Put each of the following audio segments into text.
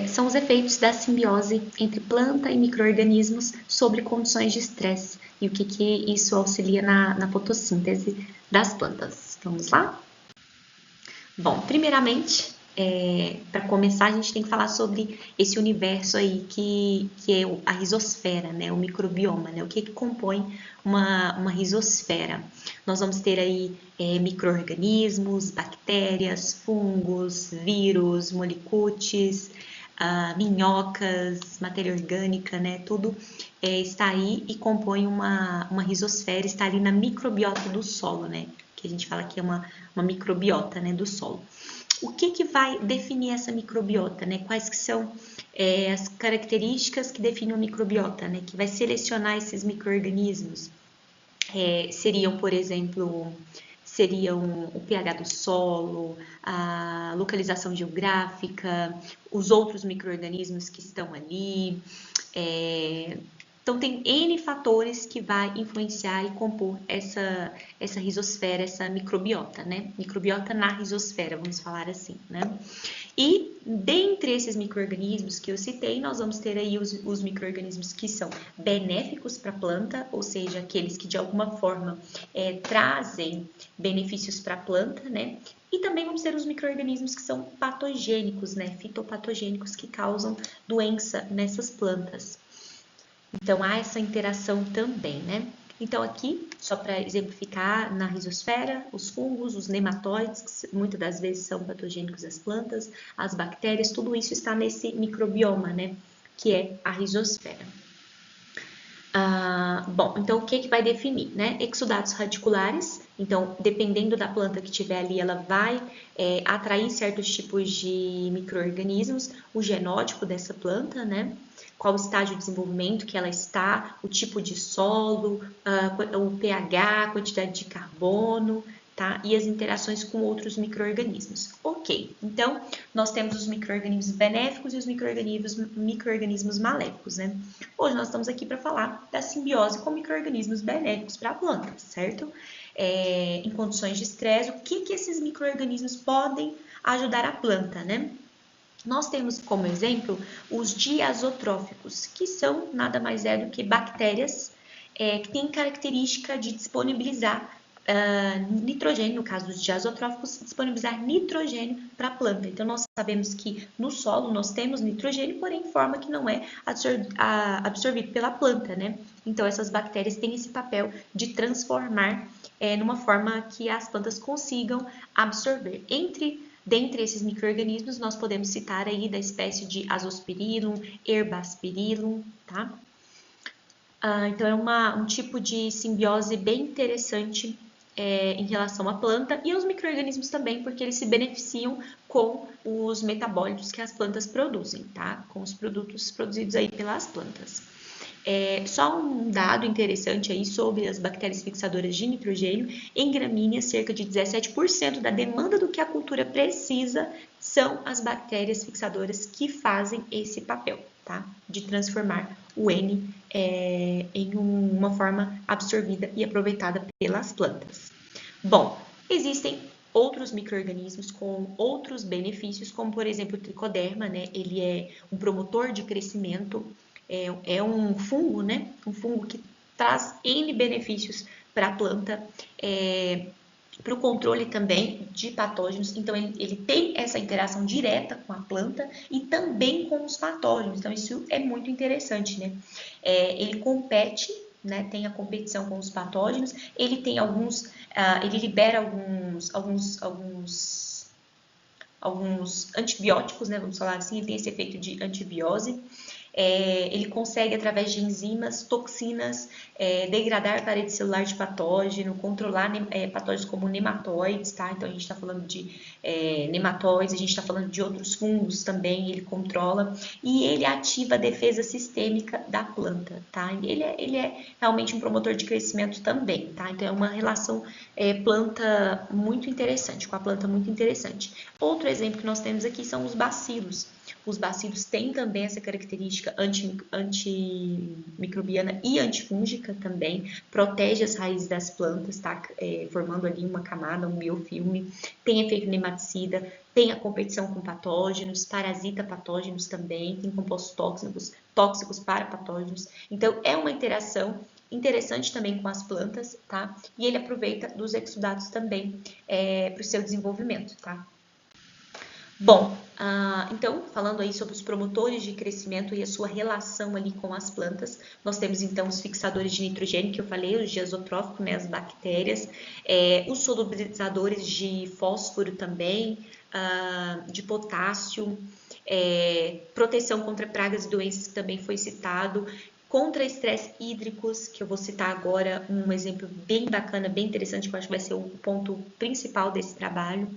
São os efeitos da simbiose entre planta e micro-organismos sobre condições de estresse e o que isso auxilia na fotossíntese das plantas. Vamos lá? Bom, primeiramente, para começar, a gente tem que falar sobre esse universo aí que é a rizosfera, né? O microbioma, né? O que compõe uma rizosfera. Nós vamos ter aí micro-organismos, bactérias, fungos, vírus, molicutes, minhocas, matéria orgânica, né? Tudo está aí e compõe uma rizosfera, está ali na microbiota do solo, né? Que a gente fala que é uma microbiota, né, do solo. O que vai definir essa microbiota, né? Quais que são as características que definem a microbiota, né? Que vai selecionar esses micro-organismos? Seriam, por exemplo, o pH do solo, a localização geográfica, os outros micro-organismos que estão ali. Então, tem N fatores que vai influenciar e compor essa rizosfera, essa microbiota, né? Microbiota na rizosfera, vamos falar assim, né? E dentre esses micro-organismos que eu citei, nós vamos ter aí os micro-organismos que são benéficos para a planta, ou seja, aqueles que de alguma forma trazem benefícios para a planta, né? E também vamos ter os micro-organismos que são patogênicos, né? Fitopatogênicos, que causam doença nessas plantas. Então, há essa interação também, né? Então, aqui, só para exemplificar, na rizosfera, os fungos, os nematóides, que muitas das vezes são patogênicos às plantas, as bactérias, tudo isso está nesse microbioma, né? Que é a rizosfera. Bom, então o que vai definir, né? Exudatos radiculares, então dependendo da planta que tiver ali, ela vai atrair certos tipos de micro-organismos, o genótipo dessa planta, né? Qual o estágio de desenvolvimento que ela está, o tipo de solo, o pH, a quantidade de carbono, tá? E as interações com outros micro-organismos. Ok, então nós temos os micro-organismos benéficos e os micro-organismos maléficos, né? Hoje nós estamos aqui para falar da simbiose com micro-organismos benéficos para a planta, certo? Em condições de estresse, o que esses micro-organismos podem ajudar a planta, né? Nós temos como exemplo os diazotróficos, que são nada mais é do que bactérias que têm característica de disponibilizar nitrogênio, no caso dos diazotróficos, disponibilizar nitrogênio para a planta. Então, nós sabemos que no solo nós temos nitrogênio, porém em forma que não é absorvido pela planta, né? Então, essas bactérias têm esse papel de transformar numa forma que as plantas consigam absorver. Dentre esses micro-organismos, nós podemos citar aí da espécie de Azospirillum, Herbaspirillum, tá? Então, é um tipo de simbiose bem interessante em relação à planta e aos micro-organismos também, porque eles se beneficiam com os metabólitos que as plantas produzem, tá? Com os produtos produzidos aí pelas plantas. Só um dado interessante aí sobre as bactérias fixadoras de nitrogênio. Em gramíneas, cerca de 17% da demanda do que a cultura precisa são as bactérias fixadoras que fazem esse papel, tá? De transformar o N em uma forma absorvida e aproveitada pelas plantas. Bom, existem outros micro-organismos com outros benefícios, como por exemplo o tricoderma, né? Ele é um promotor de crescimento, é um fungo, né? Um fungo que traz N benefícios para a planta, para o controle também de patógenos. Então, ele tem essa interação direta com a planta e também com os patógenos. Então, isso é muito interessante, né? Ele compete, né? Tem a competição com os patógenos. Ele tem ele libera alguns antibióticos, né? Vamos falar assim, ele tem esse efeito de antibiose. Ele consegue, através de enzimas, toxinas, degradar a parede celular de patógeno, controlar patógenos como nematóides, tá? Então, a gente está falando de nematóides, a gente está falando de outros fungos também, ele controla. E ele ativa a defesa sistêmica da planta, tá? Ele é realmente um promotor de crescimento também, tá? Então, é uma relação planta muito interessante, com a planta muito interessante. Outro exemplo que nós temos aqui são os bacilos. Os bacilos têm também essa característica antimicrobiana e antifúngica também, protege as raízes das plantas, tá? Formando ali uma camada, um biofilme, tem efeito nematicida, tem a competição com patógenos, parasita patógenos também, tem compostos tóxicos para patógenos. Então, é uma interação interessante também com as plantas, tá? E ele aproveita dos exudatos também para o seu desenvolvimento, tá? Bom, então, falando aí sobre os promotores de crescimento e a sua relação ali com as plantas, nós temos então os fixadores de nitrogênio, que eu falei, os de azotrófico, né, as bactérias, os solubilizadores de fósforo também, de potássio, proteção contra pragas e doenças, que também foi citado, contra estresse hídricos, que eu vou citar agora um exemplo bem bacana, bem interessante, que eu acho que vai ser o ponto principal desse trabalho.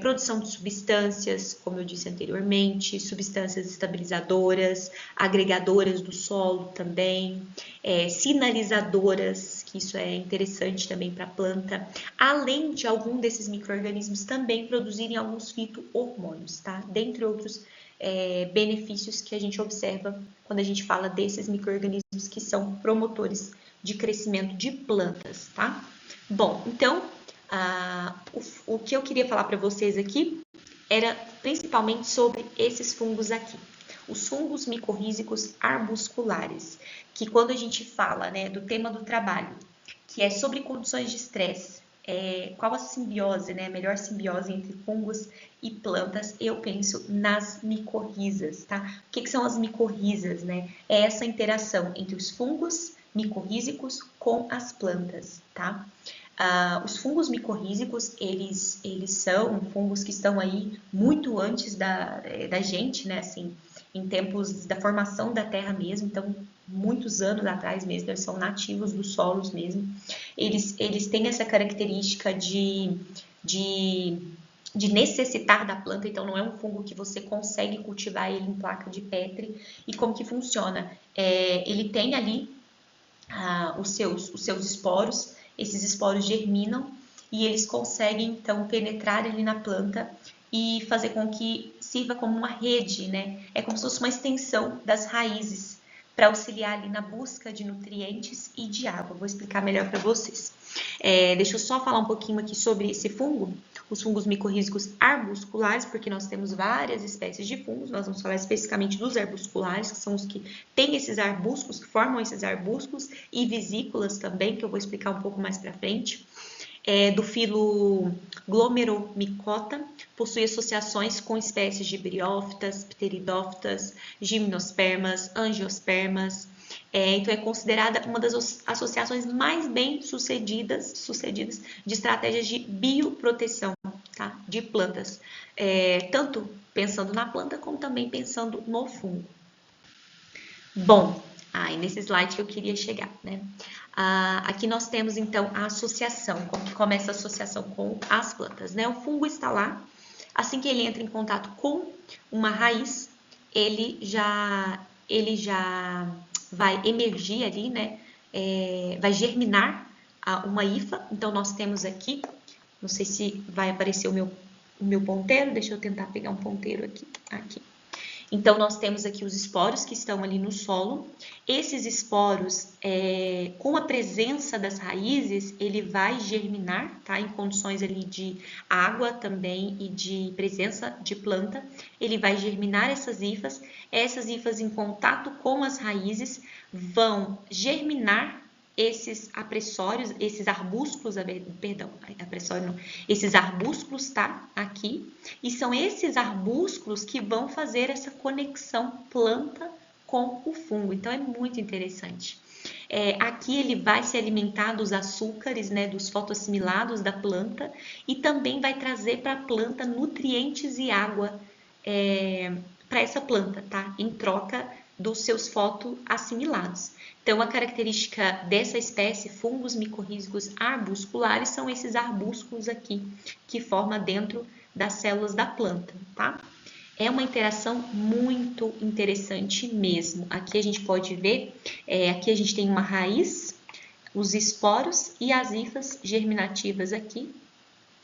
Produção de substâncias, como eu disse anteriormente, substâncias estabilizadoras, agregadoras do solo também, sinalizadoras, que isso é interessante também para a planta, além de algum desses micro-organismos também produzirem alguns fito-hormônios, tá? Dentre outros benefícios que a gente observa quando a gente fala desses micro-organismos que são promotores de crescimento de plantas, tá? Bom, então, o que eu queria falar para vocês aqui era principalmente sobre esses fungos aqui, os fungos micorrízicos arbusculares, que quando a gente fala, né, do tema do trabalho, que é sobre condições de estresse, qual a simbiose, né, a melhor simbiose entre fungos e plantas, eu penso nas micorrizas, tá? O que são as micorrizas, né? É essa interação entre os fungos micorrízicos com as plantas, tá? Os fungos micorrízicos, eles são fungos que estão aí muito antes da gente, né? Assim, em tempos da formação da Terra mesmo, então muitos anos atrás mesmo, eles são nativos dos solos mesmo. Eles têm essa característica de necessitar da planta, então não é um fungo que você consegue cultivar ele em placa de Petri. E como que funciona? Ele tem ali os seus esporos, esses esporos germinam e eles conseguem então penetrar ali na planta e fazer com que sirva como uma rede, né? É como se fosse uma extensão das raízes para auxiliar ali na busca de nutrientes e de água. Vou explicar melhor para vocês. Deixa eu só falar um pouquinho aqui sobre esse fungo, os fungos micorrízicos arbusculares, porque nós temos várias espécies de fungos, nós vamos falar especificamente dos arbusculares, que são os que têm esses arbuscos, que formam esses arbuscos, e vesículas também, que eu vou explicar um pouco mais para frente. Do filo Glomeromicota, possui associações com espécies de briófitas, pteridófitas, gimnospermas, angiospermas. Então, é considerada uma das associações mais bem sucedidas de estratégias de bioproteção, tá? De plantas, tanto pensando na planta como também pensando no fungo. Bom, e nesse slide que eu queria chegar, né? Aqui nós temos então a associação, como que começa a associação com as plantas, né? O fungo está lá, assim que ele entra em contato com uma raiz, ele já vai emergir ali, né? Vai germinar uma hifa. Então nós temos aqui, não sei se vai aparecer o meu ponteiro, deixa eu tentar pegar um ponteiro aqui. Então, nós temos aqui os esporos que estão ali no solo. Esses esporos, com a presença das raízes, ele vai germinar, tá? Em condições ali de água também e de presença de planta. Ele vai germinar essas hifas. Essas hifas em contato com as raízes vão germinar esses apressórios, esses arbúsculos, esses arbúsculos, tá? Aqui. E são esses arbúsculos que vão fazer essa conexão planta com o fungo. Então, é muito interessante. Aqui ele vai se alimentar dos açúcares, né, dos fotoassimilados da planta e também vai trazer para a planta nutrientes e água para essa planta, tá? Em troca dos seus fotoassimilados. Então, a característica dessa espécie, fungos micorrízicos arbusculares, são esses arbúsculos aqui, que forma dentro das células da planta, tá? É uma interação muito interessante mesmo. Aqui a gente pode ver, aqui a gente tem uma raiz, os esporos e as hifas germinativas aqui,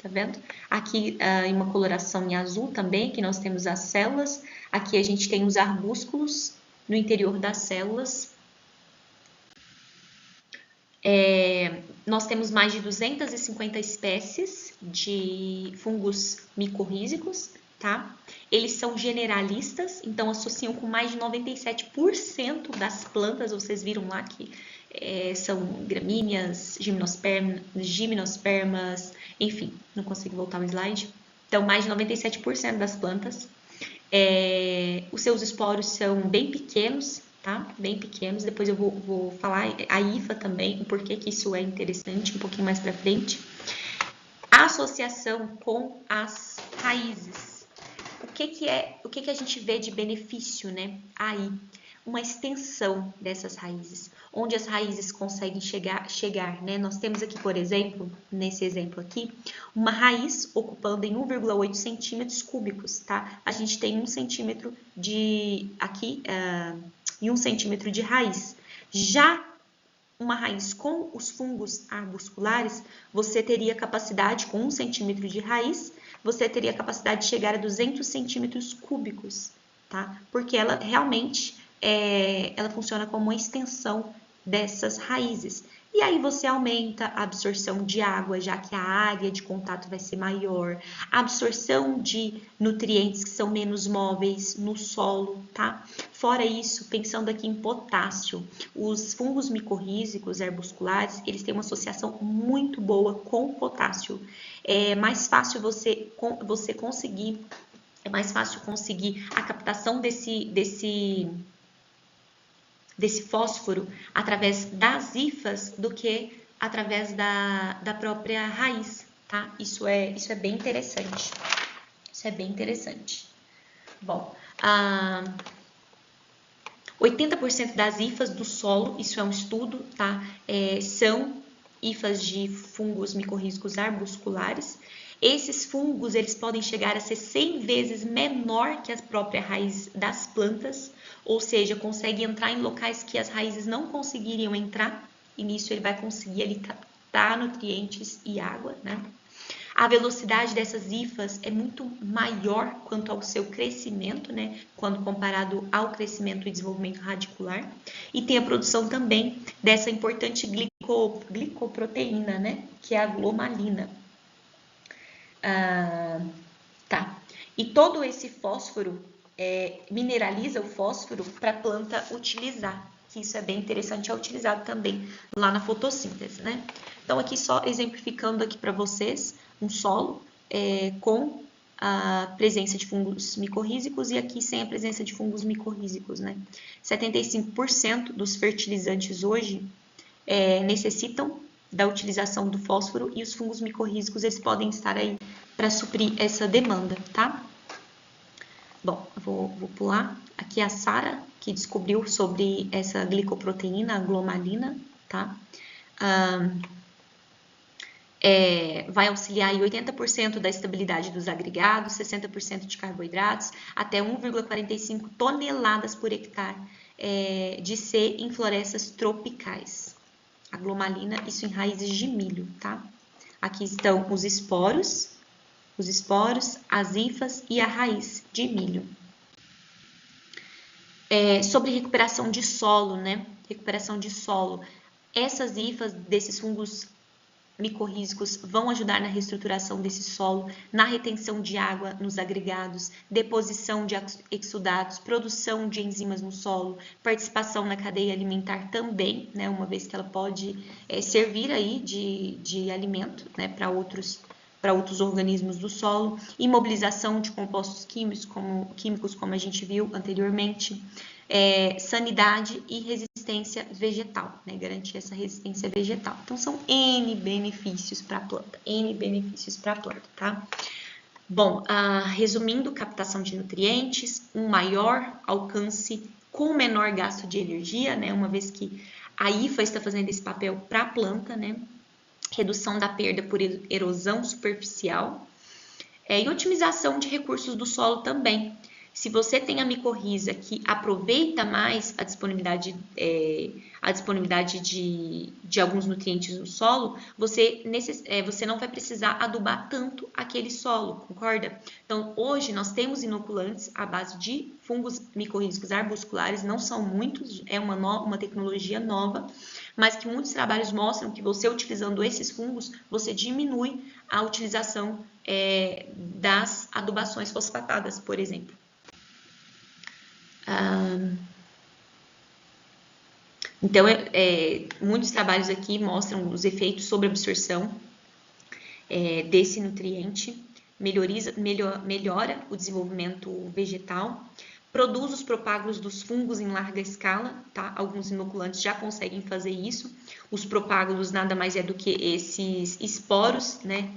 tá vendo? Aqui em uma coloração em azul também, que nós temos as células. Aqui a gente tem os arbúsculos no interior das células. Nós temos mais de 250 espécies de fungos micorrízicos, tá? Eles são generalistas, então associam com mais de 97% das plantas. Vocês viram lá que são gramíneas, gimnospermas, enfim, não consigo voltar o slide. Então, mais de 97% das plantas. Os seus esporos são bem pequenos, tá? Bem pequenos. Depois eu vou falar a IFA também, o porquê que isso é interessante, um pouquinho mais para frente. A associação com as raízes. O que a gente vê de benefício, né? Aí, uma extensão dessas raízes, onde as raízes conseguem chegar, né? Nós temos aqui, por exemplo, nesse exemplo aqui, uma raiz ocupando em 1,8 centímetros cúbicos, tá? A gente tem 1 centímetro de aqui e 1 centímetro de raiz. Já uma raiz com os fungos arbusculares, você teria capacidade, com 1 centímetro de raiz, você teria capacidade de chegar a 200 centímetros cúbicos, tá? Porque ela realmente ela funciona como uma extensão dessas raízes. E aí você aumenta a absorção de água, já que a área de contato vai ser maior, a absorção de nutrientes que são menos móveis no solo, tá? Fora isso, pensando aqui em potássio, os fungos micorrízicos arbusculares, eles têm uma associação muito boa com o potássio. É mais fácil você conseguir, a captação desse fósforo através das hifas do que através da própria raiz, tá? Isso é bem interessante. Isso é bem interessante. Bom, 80% das hifas do solo, isso é um estudo, tá? São hifas de fungos micorrízicos arbusculares. Esses fungos, eles podem chegar a ser 100 vezes menor que a própria raiz das plantas, ou seja, consegue entrar em locais que as raízes não conseguiriam entrar, e nisso ele vai conseguir ali captar nutrientes e água, né? A velocidade dessas hifas é muito maior quanto ao seu crescimento, né? Quando comparado ao crescimento e desenvolvimento radicular. E tem a produção também dessa importante glicoproteína, né? Que é a glomalina. Tá. E todo esse fósforo mineraliza o fósforo para a planta utilizar, que isso é bem interessante, é utilizado também lá na fotossíntese, né? Então, aqui só exemplificando aqui para vocês um solo com a presença de fungos micorrízicos e aqui sem a presença de fungos micorrízicos, né? 75% dos fertilizantes hoje necessitam da utilização do fósforo e os fungos micorrízicos, eles podem estar aí para suprir essa demanda, tá? Bom, eu vou pular. Aqui a Sara, que descobriu sobre essa glicoproteína, a glomalina, tá? Vai auxiliar em 80% da estabilidade dos agregados, 60% de carboidratos, até 1,45 toneladas por hectare de C em florestas tropicais. A glomalina, isso em raízes de milho, tá? Aqui estão os esporos, as hifas e a raiz de milho. Sobre recuperação de solo, né? Recuperação de solo. Essas hifas desses fungos micorrízicos vão ajudar na reestruturação desse solo, na retenção de água nos agregados, deposição de exudatos, produção de enzimas no solo, participação na cadeia alimentar também, né, uma vez que ela pode servir aí de alimento, né, para outros organismos do solo, imobilização de compostos químicos como a gente viu anteriormente, sanidade e resistência vegetal, né? Garantir essa resistência vegetal. Então, são N benefícios para a planta, tá? Bom, resumindo, captação de nutrientes, um maior alcance com menor gasto de energia, né? Uma vez que a IFA está fazendo esse papel para a planta, né? Redução da perda por erosão superficial e otimização de recursos do solo também. Se você tem a micorriza que aproveita mais a disponibilidade de alguns nutrientes no solo, você não vai precisar adubar tanto aquele solo, concorda? Então, hoje nós temos inoculantes à base de fungos micorrízicos arbusculares, não são muitos, é uma tecnologia nova, mas que muitos trabalhos mostram que você utilizando esses fungos, você diminui a utilização das adubações fosfatadas, por exemplo. Então, muitos trabalhos aqui mostram os efeitos sobre a absorção desse nutriente, melhora o desenvolvimento vegetal, produz os propágulos dos fungos em larga escala, tá? Alguns inoculantes já conseguem fazer isso. Os propágulos nada mais é do que esses esporos, né,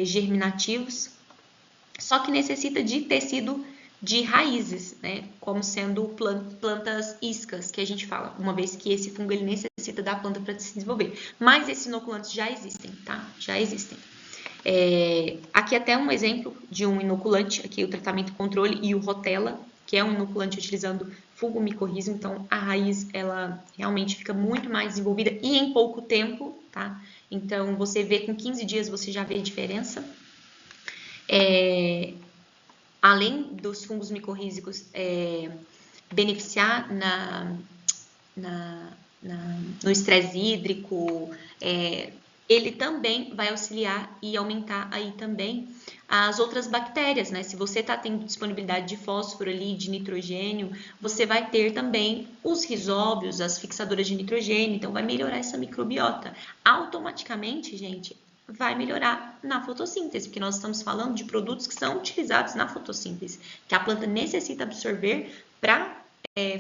germinativos, só que necessita de tecido de raízes, né, como sendo plantas iscas, que a gente fala, uma vez que esse fungo ele necessita da planta para se desenvolver. Mas esses inoculantes já existem, tá? Já existem. Aqui até um exemplo de um inoculante, aqui o tratamento controle e o Rotella, que é um inoculante utilizando fungo micorriza, então a raiz ela realmente fica muito mais desenvolvida e em pouco tempo, tá? Então você vê com 15 dias você já vê a diferença. Além dos fungos micorrízicos beneficiar no estresse hídrico, ele também vai auxiliar e aumentar aí também as outras bactérias, né? Se você está tendo disponibilidade de fósforo ali, de nitrogênio, você vai ter também os rizóbios, as fixadoras de nitrogênio, então vai melhorar essa microbiota. Automaticamente, gente, vai melhorar na fotossíntese, porque nós estamos falando de produtos que são utilizados na fotossíntese, que a planta necessita absorver para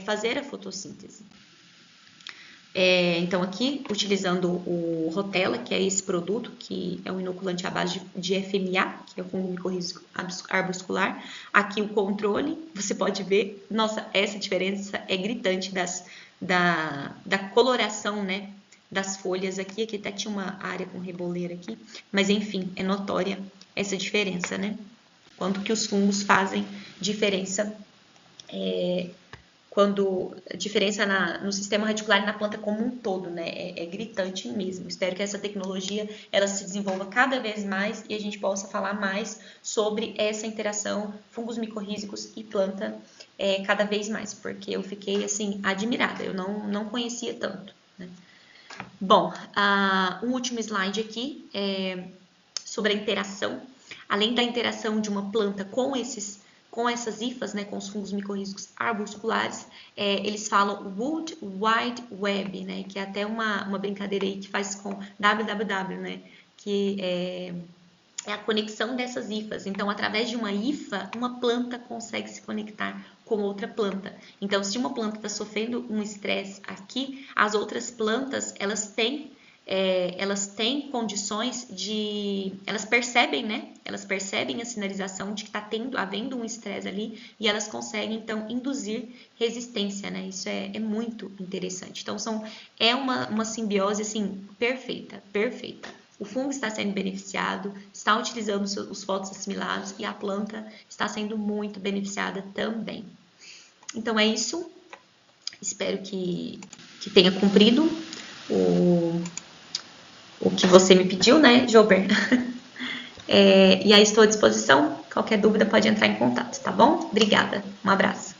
fazer a fotossíntese. Então, aqui, utilizando o Rotella, que é esse produto, que é um inoculante à base de FMA, que é o fungo micorrízico arbuscular. Aqui o controle, você pode ver, nossa, essa diferença é gritante da coloração, né, das folhas aqui. Aqui até tinha uma área com reboleira aqui, mas enfim, é notória essa diferença, né? Quanto que os fungos fazem diferença no sistema radicular e na planta como um todo, né? É gritante mesmo. Espero que essa tecnologia ela se desenvolva cada vez mais e a gente possa falar mais sobre essa interação fungos micorrízicos e planta cada vez mais, porque eu fiquei assim admirada. Eu não conhecia tanto, né? Bom, um último slide aqui sobre a interação. Além da interação de uma planta com essas hifas, né, com os fungos micorrízicos arbusculares, eles falam Wood Wide Web, né, que é até uma brincadeira aí que faz com www, né, que é a conexão dessas hifas. Então, através de uma hifa, uma planta consegue se conectar com outra planta. Então, se uma planta está sofrendo um estresse aqui, as outras plantas, elas têm condições elas percebem, né? Elas percebem a sinalização de que está havendo um estresse ali e elas conseguem, então, induzir resistência, né? Isso é muito interessante. Então, é uma simbiose, assim, perfeita, perfeita. O fungo está sendo beneficiado, está utilizando os fotoassimilados e a planta está sendo muito beneficiada também. Então, é isso. Espero que tenha cumprido o que você me pediu, né, Jober? E aí estou à disposição. Qualquer dúvida pode entrar em contato, tá bom? Obrigada. Um abraço.